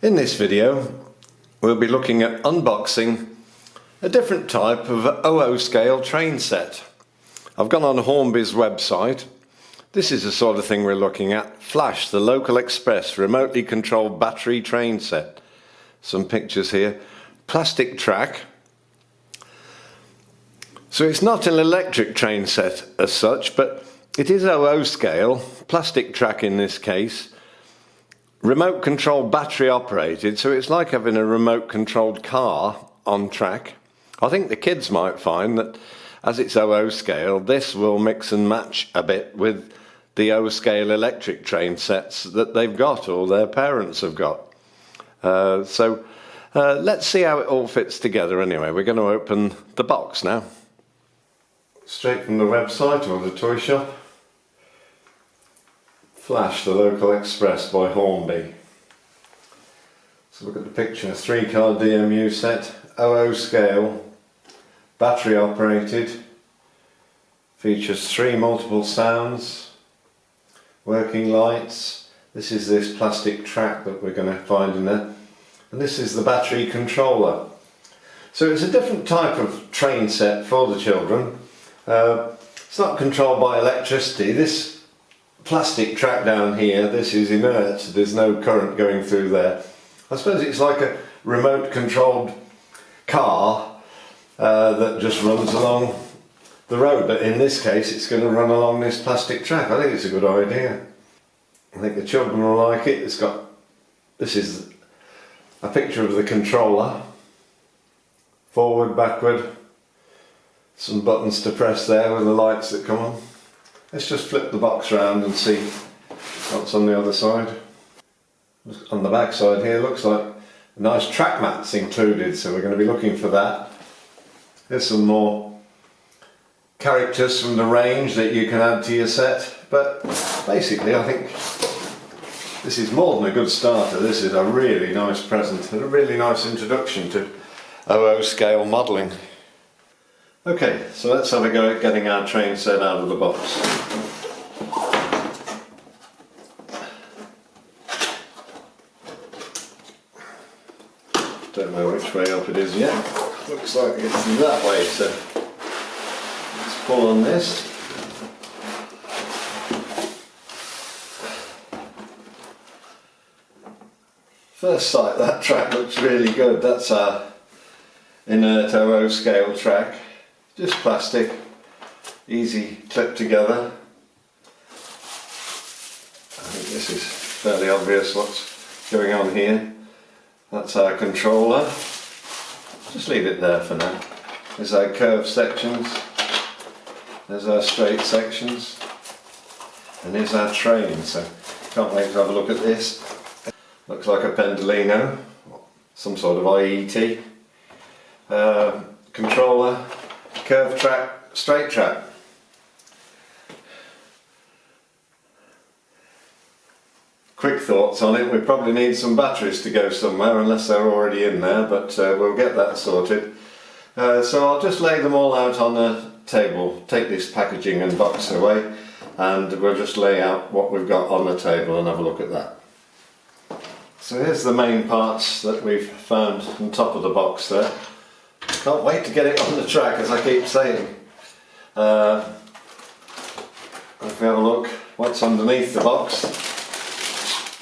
In this video we'll be looking at unboxing a different type of OO scale train set. I've gone on Hornby's website. This is the sort of thing we're looking at. Flash, the local express remotely controlled battery train set. Some pictures here. Plastic track. So it's not an electric train set as such, but it is OO scale, plastic track in this case. Remote control battery operated, so it's like having a remote controlled car on track. I think the kids might find that as it's OO scale, this will mix and match a bit with the O scale electric train sets that they've got or their parents have got. Let's see how it all fits together anyway. We're going to open the box now. Straight from the website or the toy shop. Flash, the local express by Hornby. So look at the picture, 3-card DMU set, OO scale, battery operated, features 3 multiple sounds, working lights. This is this plastic track that we're going to find in there, and this is the battery controller. So it's a different type of train set for the children. It's not controlled by electricity. This plastic track down here, this is inert, there's no current going through there. I suppose it's like a remote controlled car that just runs along the road, but in this case it's going to run along this plastic track. I think it's a good idea. I think the children will like it. This is a picture of the controller, forward, backward, some buttons to press there with the lights that come on. Let's just flip the box around and see what's on the other side. On the back side here looks like nice track mats included, so we're going to be looking for that. There's some more characters from the range that you can add to your set, but basically I think this is more than a good starter. This is a really nice present and a really nice introduction to OO scale modelling. Okay, so let's have a go at getting our train set out of the box. Don't know which way up it is yet. Looks like it's that way, so let's pull on this. First sight, that track looks really good. That's our inert OO scale track. Just plastic, easy clip together. I think this is fairly obvious what's going on here. That's our controller. Just leave it there for now. There's our curved sections, there's our straight sections, and here's our train. So can't wait to have a look at this. Looks like a Pendolino, some sort of IET. Controller. Curved track, straight track. Quick thoughts on it, we probably need some batteries to go somewhere unless they're already in there, but we'll get that sorted. So I'll just lay them all out on a table, take this packaging and box away, and we'll just lay out what we've got on the table and have a look at that. So here's the main parts that we've found on top of the box there. Can't wait to get it on the track, as I keep saying. If we have a look what's underneath the box,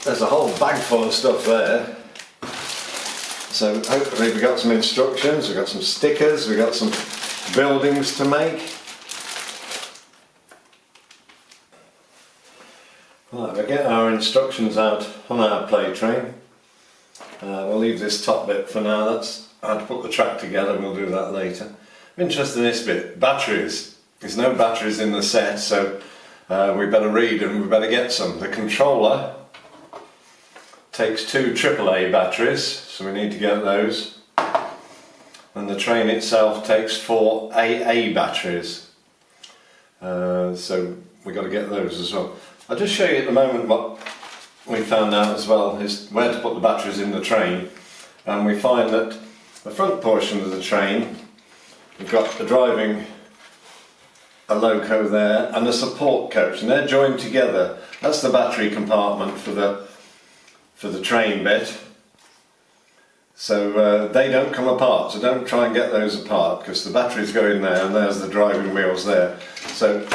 there's a whole bag full of stuff there. So hopefully we've got some instructions, we've got some stickers, we've got some buildings to make. Right, we'll get our instructions out on our play train. We'll leave this top bit for now. That's how to put the track together, and we'll do that later. I'm interested in this bit, batteries. There's no batteries in the set, so we better read and we better get some. The controller takes 2 AAA batteries, so we need to get those. And the train itself takes 4 AA batteries. So we've got to get those as well. I'll just show you at the moment what we found out as well, is where to put the batteries in the train. And we find that the front portion of the train, we've got the driving a loco there and a support coach, and they're joined together. That's the battery compartment for the train bit. So they don't come apart, so don't try and get those apart, because the batteries go in there and there's the driving wheels there. So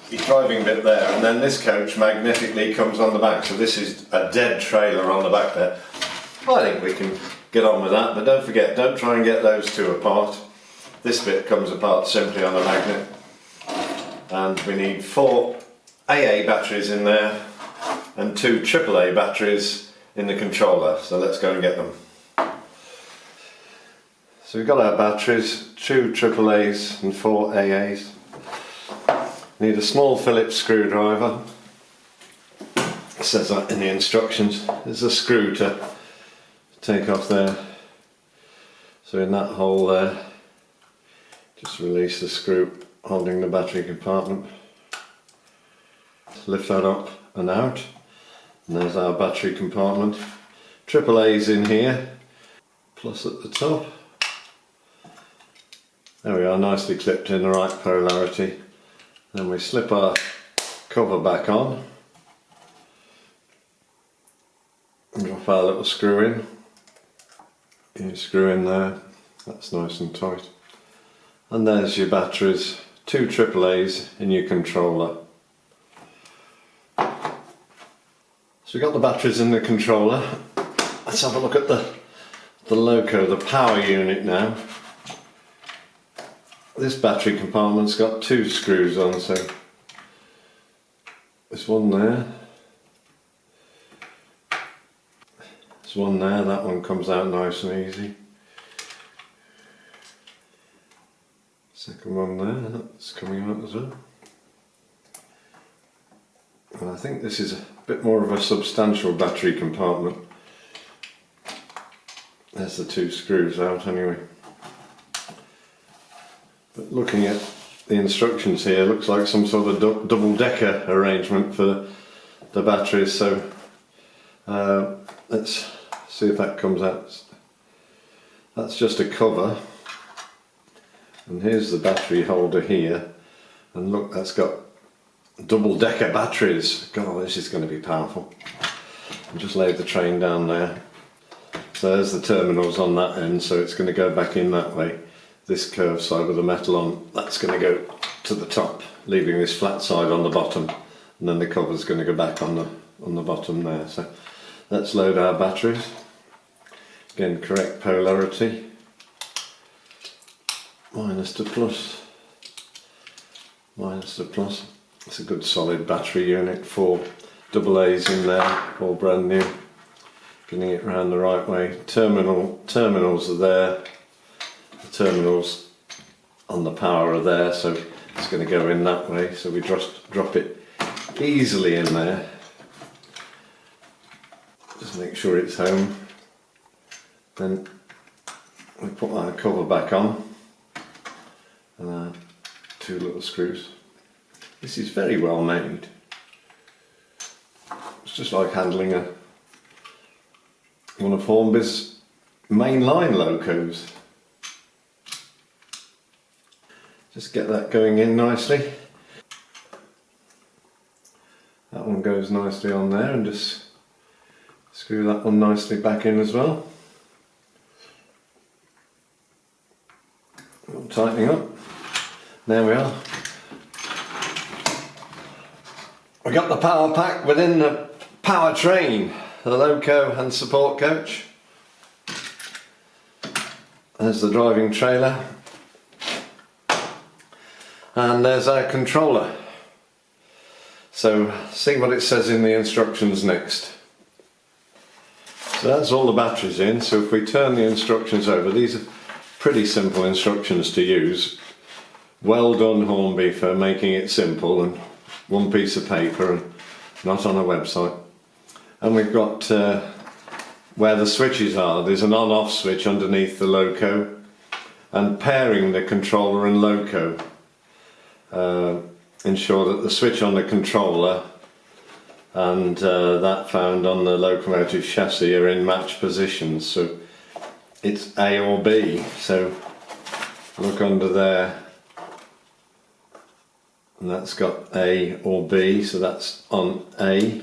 your driving bit there, and then this coach magnetically comes on the back, so this is a dead trailer on the back there. I think we can get on with that, but don't forget, don't try and get those two apart. This bit comes apart simply on a magnet. And we need 4 AA batteries in there and 2 AAA batteries in the controller, so let's go and get them. So we've got our batteries, 2 AAAs and 4 AAs. Need a small Phillips screwdriver. It says that in the instructions. There's a screw to take off there. So in that hole there, just release the screw holding the battery compartment. Lift that up and out. And there's our battery compartment. AAA's in here, plus at the top. There we are, nicely clipped in the right polarity. Then we slip our cover back on and drop our little screw in. You screw in there, that's nice and tight. And there's your batteries, 2 AAAs in your controller. So we've got the batteries in the controller. Let's have a look at the loco, the power unit now. This battery compartment's got 2 screws on, so there's one there. There's one there, that one comes out nice and easy. Second one there, that's coming out as well. And I think this is a bit more of a substantial battery compartment. There's the 2 screws out anyway. But looking at the instructions here, looks like some sort of double-decker arrangement for the batteries, so let's see if that comes out. That's just a cover, and here's the battery holder here, and look, that's got double-decker batteries. God, this is going to be powerful. I've just laid the train down there, so there's the terminals on that end, so it's going to go back in that way. This curved side with the metal on, that's going to go to the top, leaving this flat side on the bottom, and then the cover's going to go back on the bottom there. So let's load our batteries. Again, correct polarity, minus to plus, minus to plus. It's a good solid battery unit, 4 AA's in there, all brand new. Getting it round the right way. Terminals are there. Terminals on the power are there, so it's going to go in that way, so we just drop it easily in there. Just make sure it's home. Then we put our cover back on and our 2 little screws. This is very well made. It's just like handling one of Hornby's mainline locos. Just get that going in nicely. That one goes nicely on there, and just screw that one nicely back in as well. Tightening up. There we are. We got the power pack within the powertrain, the loco and support coach. There's the driving trailer. And there's our controller. So see what it says in the instructions next. So that's all the batteries in. So if we turn the instructions over, these are pretty simple instructions to use. Well done, Hornby, for making it simple and one piece of paper and not on a website. And we've got where the switches are. There's an on-off switch underneath the loco, and pairing the controller and loco. Ensure that the switch on the controller and that found on the locomotive chassis are in match positions, so it's A or B. So look under there, and that's got A or B, so that's on A.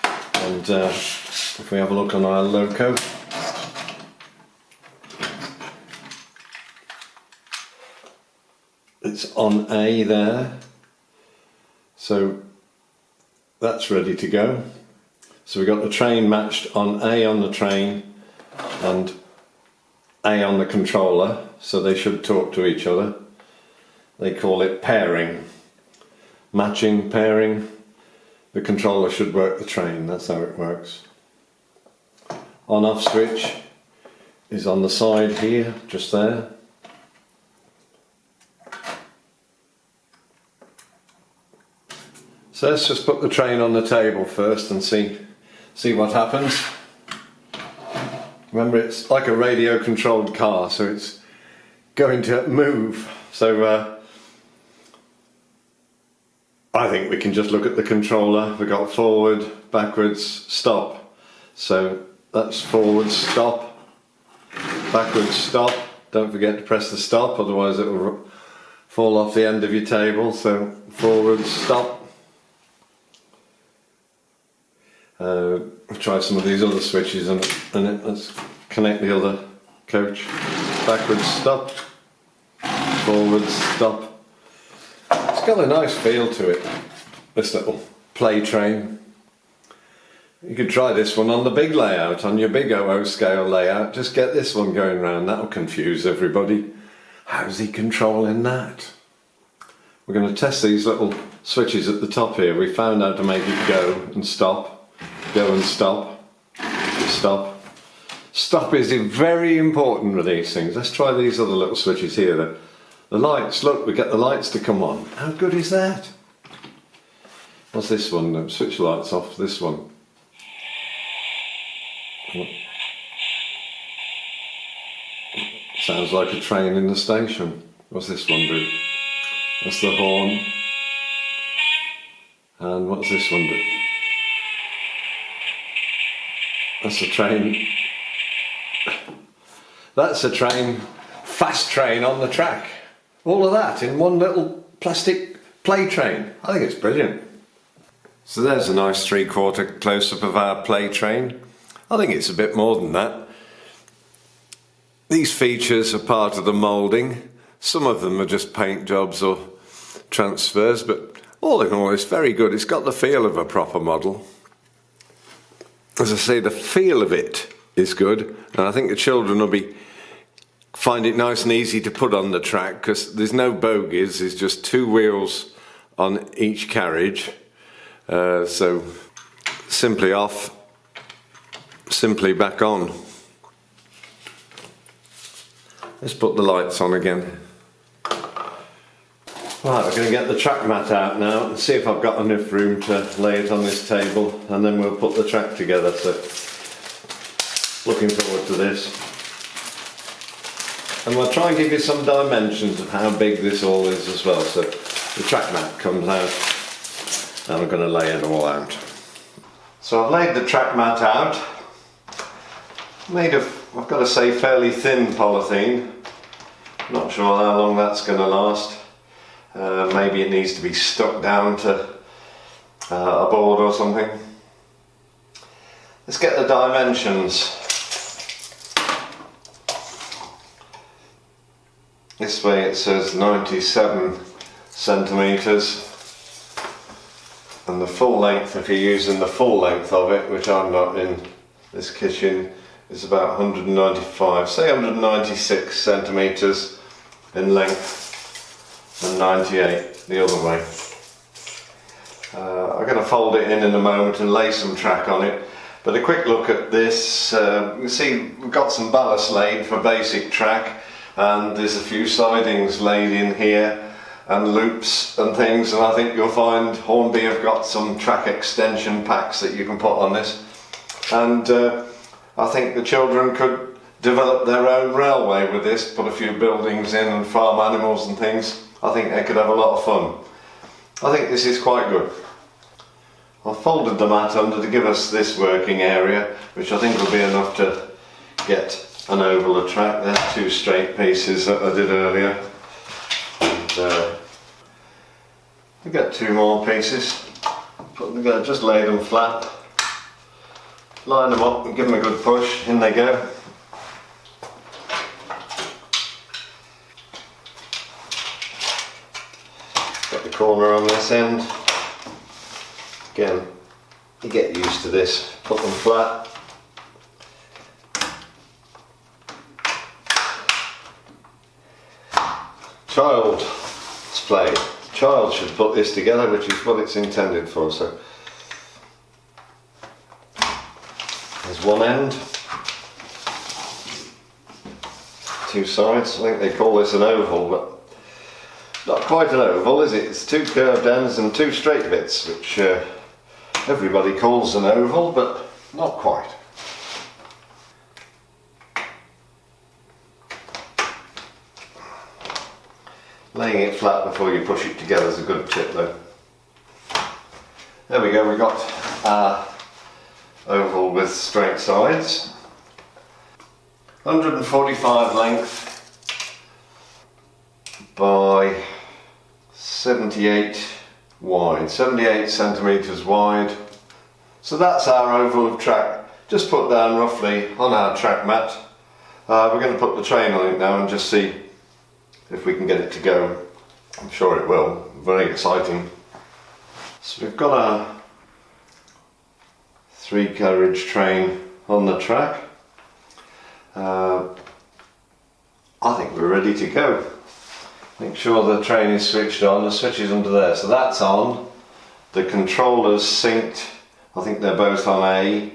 And if we have a look on our loco, it's on A there, so that's ready to go. So we've got the train matched on A on the train and A on the controller, so they should talk to each other. They call it pairing. Matching, pairing. The controller should work the train, that's how it works. On-off switch is on the side here, just there. So let's just put the train on the table first and see what happens. Remember, it's like a radio controlled car, so it's going to move. So I think we can just look at the controller. We've got forward, backwards, stop. So that's forward, stop, backwards, stop. Don't forget to press the stop, otherwise it will fall off the end of your table. So forward, stop. We'll try some of these other switches and let's connect the other coach. Backwards, stop. Forward, stop. It's got a nice feel to it, this little play train. You could try this one on the big layout, on your big 00 scale layout. Just get this one going round, that'll confuse everybody. How's he controlling that? We're going to test these little switches at the top here. We found how to make it go and stop. Go and stop, stop. Stop is very important with these things. Let's try these other little switches here. The lights, look, we get the lights to come on. How good is that? What's this one? Switch lights off, this one. Sounds like a train in the station. What's this one do? That's the horn. And what's this one do? That's a train. That's a train, fast train on the track. All of that in one little plastic play train. I think it's brilliant. So there's a nice 3/4 close-up of our play train. I think it's a bit more than that. These features are part of the moulding. Some of them are just paint jobs or transfers, but all in all it's very good. It's got the feel of a proper model. As I say, the feel of it is good, and I think the children will find it nice and easy to put on the track because there's no bogies, there's just 2 wheels on each carriage. So simply off, simply back on. Let's put the lights on again. Right, we're going to get the track mat out now and see if I've got enough room to lay it on this table, and then we'll put the track together. So, looking forward to this. And we'll try and give you some dimensions of how big this all is as well. So, the track mat comes out and I'm going to lay it all out. So I've laid the track mat out. Made of, I've got to say, fairly thin polythene. Not sure how long that's going to last. Maybe it needs to be stuck down to a board or something. Let's get the dimensions. This way it says 97 centimetres, and the full length, if you're using the full length of it, which I'm not in this kitchen, is about 195, say 196 centimetres in length. And 98 the other way. I'm going to fold it in a moment and lay some track on it, but a quick look at this. You see we've got some ballast laid for basic track, and there's a few sidings laid in here and loops and things, and I think you'll find Hornby have got some track extension packs that you can put on this, and I think the children could develop their own railway with this, put a few buildings in and farm animals and things. I think they could have a lot of fun. I think this is quite good. I've folded the mat under to give us this working area, which I think will be enough to get an oval of track. There's 2 straight pieces that I did earlier. And, I get 2 more pieces. Put them together, just lay them flat. Line them up and give them a good push. In they go. corner on this end. Again, you get used to this. Put them flat. Child's play. Child should put this together, which is what it's intended for. So there's one end, two sides. I think they call this an oval, but not quite an oval, is it? It's two curved ends and two straight bits, which everybody calls an oval, but not quite. Laying it flat before you push it together is a good tip though. There we go, we've got our oval with straight sides. 145 length by 78 wide, 78 centimetres wide. So that's our oval of track, just put down roughly on our track mat. We're going to put the train on it now and just see if we can get it to go. I'm sure it will. Very exciting. So we've got our 3-carriage train on the track. I think we're ready to go. Make sure the train is switched on. The switch is under there, so that's on. The controller's synced. I think they're both on A.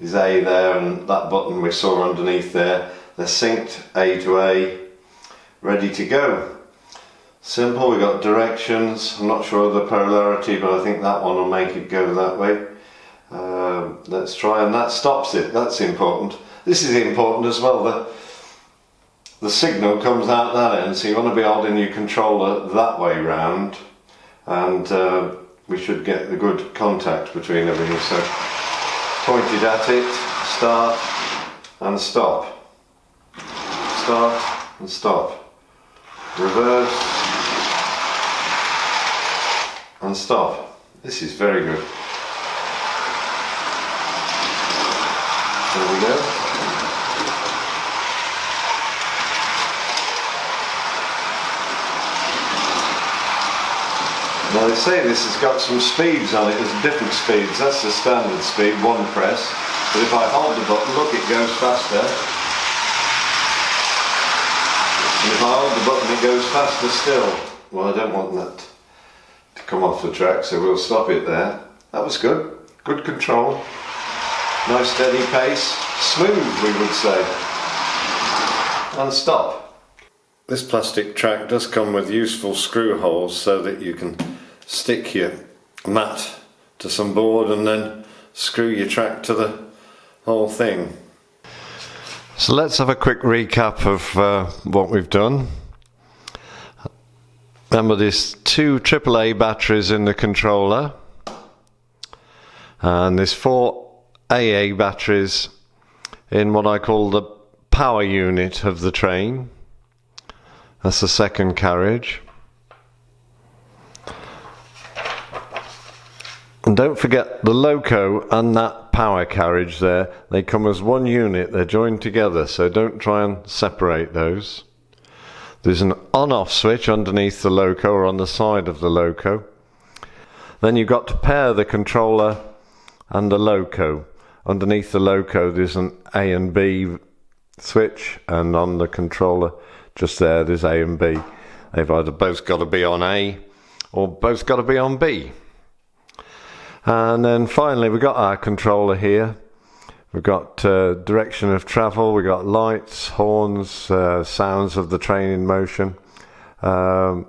Is A there, and that button we saw underneath there. They're synced A to A. Ready to go. Simple, we've got directions. I'm not sure of the polarity, but I think that one will make it go that way. Let's try, and that stops it. That's important. This is important as well. The signal comes out that end, so you want to be holding your controller that way round, and we should get a good contact between everything. So pointed at it, start and stop. Start and stop. Reverse and stop. This is very good. There we go. Now they say this has got some speeds on it. There's different speeds. That's the standard speed, one press. But if I hold the button, look, it goes faster. And if I hold the button, it goes faster still. Well, I don't want that to come off the track, so we'll stop it there. That was good. Good control. Nice steady pace. Smooth, we would say. And stop. This plastic track does come with useful screw holes so that you can stick your mat to some board and then screw your track to the whole thing. So let's have a quick recap of what we've done. Remember, there's 2 AAA batteries in the controller, and there's 4 AA batteries in what I call the power unit of the train. That's the 2nd carriage. And don't forget the loco and that power carriage there, they come as one unit, they're joined together, so don't try and separate those. There's an on-off switch underneath the loco or on the side of the loco. Then you've got to pair the controller and the loco. Underneath the loco there's an A and B switch, and on the controller just there's A and B. They've either both got to be on A or both got to be on B. And then finally we've got our controller here. We've got direction of travel, we've got lights, horns, sounds of the train in motion, and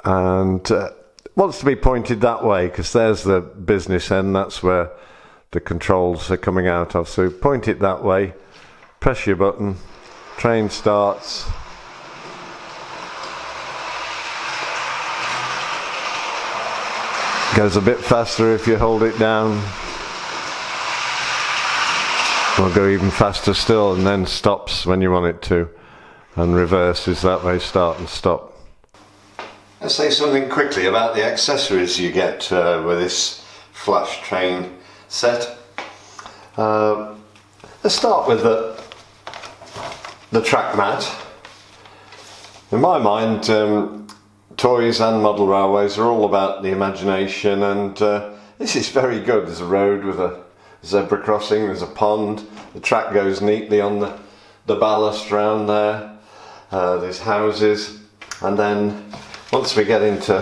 wants to be pointed that way because there's the business end, that's where the controls are coming out of. So point it that way, press your button, train starts. Goes a bit faster if you hold it down. Will go even faster still, and then stops when you want it to, and reverses that way, start and stop. Let's say something quickly about the accessories you get with this flash train set. Let's start with the track mat. In my mind, toys and model railways are all about the imagination, and this is very good. There's a road with a zebra crossing, there's a pond, the track goes neatly on the ballast round there, there's houses, and then once we get into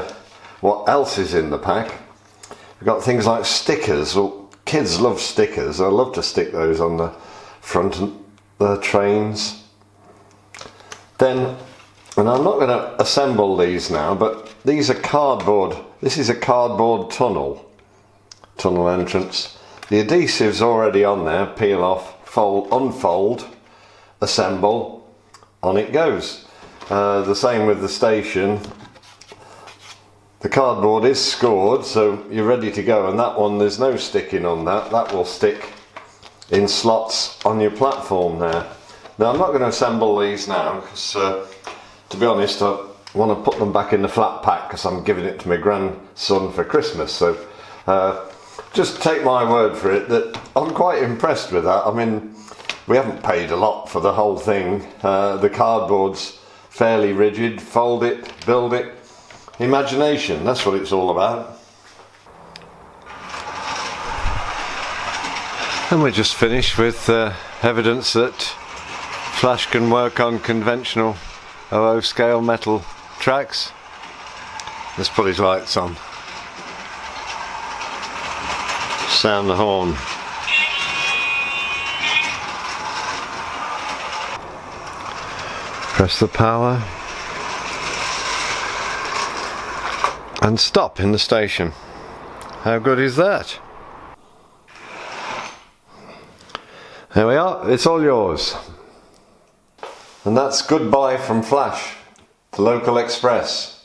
what else is in the pack, we've got things like stickers. Well, kids love stickers. I love to stick those on the front of the trains. Then, and I'm not going to assemble these now, but these are cardboard. This is a cardboard tunnel entrance. The adhesive's already on there. Peel off, fold, unfold, assemble, on it goes. The same with the station. The cardboard is scored, so you're ready to go, and that one, there's no sticking on that. That will stick in slots on your platform there. Now I'm not going to assemble these now because to be honest, I want to put them back in the flat pack because I'm giving it to my grandson for Christmas. So just take my word for it that I'm quite impressed with that. I mean, we haven't paid a lot for the whole thing. The cardboard's fairly rigid. Fold it, build it. Imagination, that's what it's all about. And we're just finished with evidence that Flash can work on conventional 00 scale metal tracks. Let's put his lights on. Sound the horn. Press the power and stop in the station. How good is that? There we are, it's all yours. And that's goodbye from Flash, the local express.